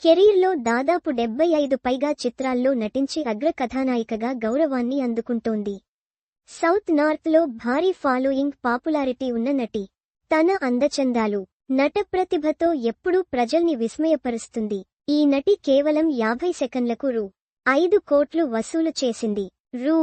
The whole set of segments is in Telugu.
కెరీర్లో దాదాపు 75 పైగా చిత్రాల్లో నటించి అగ్ర కథానాయికగా గౌరవాన్ని అందుకుంటోంది. సౌత్ నార్త్లో భారీ ఫాలోయింగ్, పాపులారిటీ ఉన్న నటి. తన అందచందాలు, నటప్రతిభతో ఎప్పుడూ ప్రజల్ని విస్మయపరుస్తుంది. ఈ నటి కేవలం 50 సెకన్లకు రూ. 5 కోట్లు వసూలు చేసింది. రూ.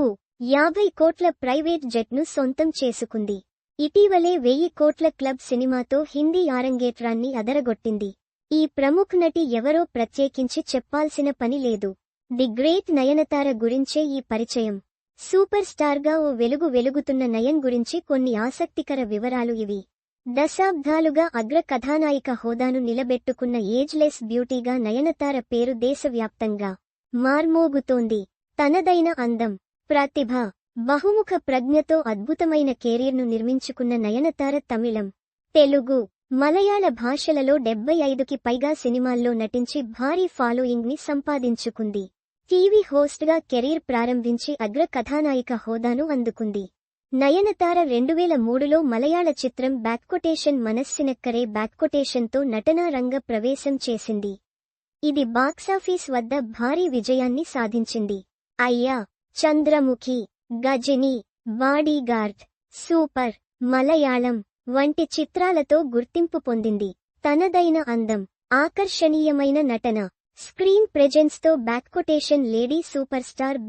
50 కోట్ల ప్రైవేట్ జెట్ను సొంతం చేసుకుంది. ఇటీవలే 1000 కోట్ల క్లబ్ సినిమాతో హిందీ ఆరంగేట్రాన్ని అదరగొట్టింది. ఈ ప్రముఖ నటి ఎవరో ప్రత్యేకించి చెప్పాల్సిన పని లేదు. ది గ్రేట్ నయనతార గురించే ఈ పరిచయం. సూపర్ స్టార్గా ఓ వెలుగు వెలుగుతున్న నయన్ గురించి కొన్ని ఆసక్తికర వివరాలు ఇవి. దశాబ్దాలుగా అగ్ర కథానాయిక హోదాను నిలబెట్టుకున్న ఏజ్లెస్ బ్యూటీగా నయనతార పేరు దేశవ్యాప్తంగా మార్మోగుతోంది. తనదైన అందం, ప్రతిభ, బహుముఖ ప్రజ్ఞతో అద్భుతమైన కెరీర్ను నిర్మించుకున్న నయనతార తమిళం, తెలుగు, మలయాళ భాషలలో 75కి పైగా సినిమాల్లో నటించి భారీ ఫాలోయింగ్ని సంపాదించుకుంది. టీవీ హోస్ట్గా కెరీర్ ప్రారంభించి అగ్ర కథానాయిక హోదాను అందుకుంది. నయనతార 2003లో మలయాళ చిత్రం మనస్సినక్కరే నటనా రంగ ప్రవేశం చేసింది. ఇది బాక్సాఫీస్ వద్ద భారీ విజయాన్ని సాధించింది. అయ్యా, చంద్రముఖి, గజిని, బాడీగార్డ్, సూపర్, మలయాళం వంటి చిత్రాలతో గుర్తింపు పొందింది. తనదైన అందం, ఆకర్షణీయమైన నటన, స్క్రీన్ ప్రెజెన్స్తో లేడీ సూపర్ స్టార్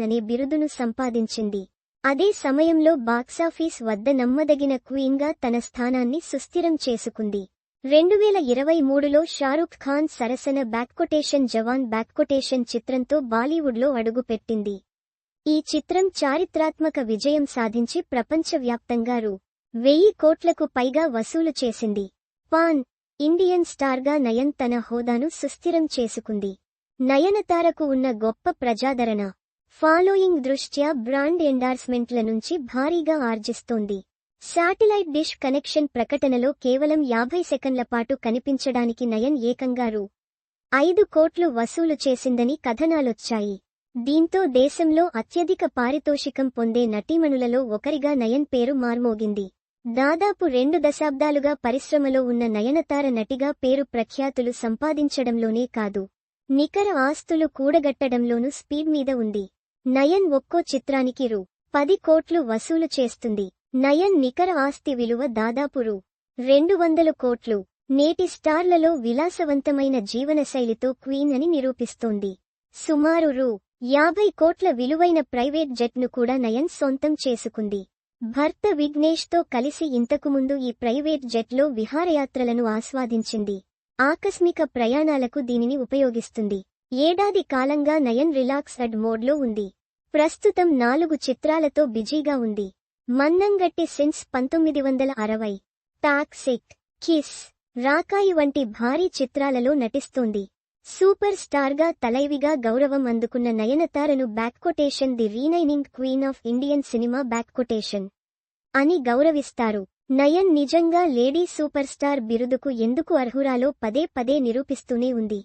అనే బిరుదును సంపాదించింది. అదే సమయంలో బాక్సాఫీస్ వద్ద నమ్మదగిన క్వీన్గా తన స్థానాన్ని సుస్థిరం చేసుకుంది. 2023లో షారుఖ్ ఖాన్ సరసన జవాన్ చిత్రంతో బాలీవుడ్లో అడుగుపెట్టింది. ఈ చిత్రం చారిత్రాత్మక విజయం సాధించి ప్రపంచవ్యాప్తంగా రూ. 1000 కోట్లకు పైగా వసూలు చేసింది. పాన్ ఇండియన్ స్టార్గా నయన్ తన హోదాను సుస్థిరం చేసుకుంది. నయనతారకు ఉన్న గొప్ప ప్రజాదరణ, ఫాలోయింగ్ దృష్ట్యా బ్రాండ్ ఎండార్స్మెంట్ల నుంచి భారీగా ఆర్జిస్తోంది. శాటిలైట్ డిష్ కనెక్షన్ ప్రకటనలో కేవలం 50 సెకన్ల పాటు కనిపించడానికి నయన్ ఏకంగా రూ. 5 కోట్లు వసూలు చేసిందని కథనాలొచ్చాయి. దీంతో దేశంలో అత్యధిక పారితోషికం పొందే నటీమణులలో ఒకరిగా నయన్ పేరు మార్మోగింది. దాదాపు 2 దశాబ్దాలుగా పరిశ్రమలో ఉన్న నయనతార నటిగా పేరు ప్రఖ్యాతులు సంపాదించడంలోనే కాదు, నికర ఆస్తులు కూడగట్టడంలోనూ స్పీడ్ మీద ఉంది. నయన్ ఒక్కో చిత్రానికి రూ. 10 కోట్లు వసూలు చేస్తుంది. నయన్ నికర ఆస్తి విలువ దాదాపు రూ. 200 కోట్లు. నేటి స్టార్లలో విలాసవంతమైన జీవనశైలితో క్వీన్ అని నిరూపిస్తోంది. సుమారు రూ. 50 కోట్ల విలువైన ప్రైవేట్ జెట్ను కూడా నయన్ సొంతం చేసుకుంది. భర్త విఘ్నేష్తో కలిసి ఇంతకుముందు ఈ ప్రైవేట్ జెట్లో విహారయాత్రలను ఆస్వాదించింది. ఆకస్మిక ప్రయాణాలకు దీనిని ఉపయోగిస్తుంది. ఏడాది కాలంగా నయన్ రిలాక్స్డ్ మోడ్లో ఉంది. ప్రస్తుతం 4 చిత్రాలతో బిజీగా ఉంది. Mannangatti since 1960, toxic, kiss, Rakkayi వంటి భారీ చిత్రాలలో నటిస్తోంది. సూపర్ స్టార్గా తలైవిగా గౌరవం అందుకున్న నయనతారను the reigning queen of Indian cinema అని గౌరవిస్తారు. నయన్ నిజంగా లేడీ సూపర్ స్టార్ బిరుదుకు ఎందుకు అర్హురాలో పదే పదే నిరూపిస్తూనే ఉంది.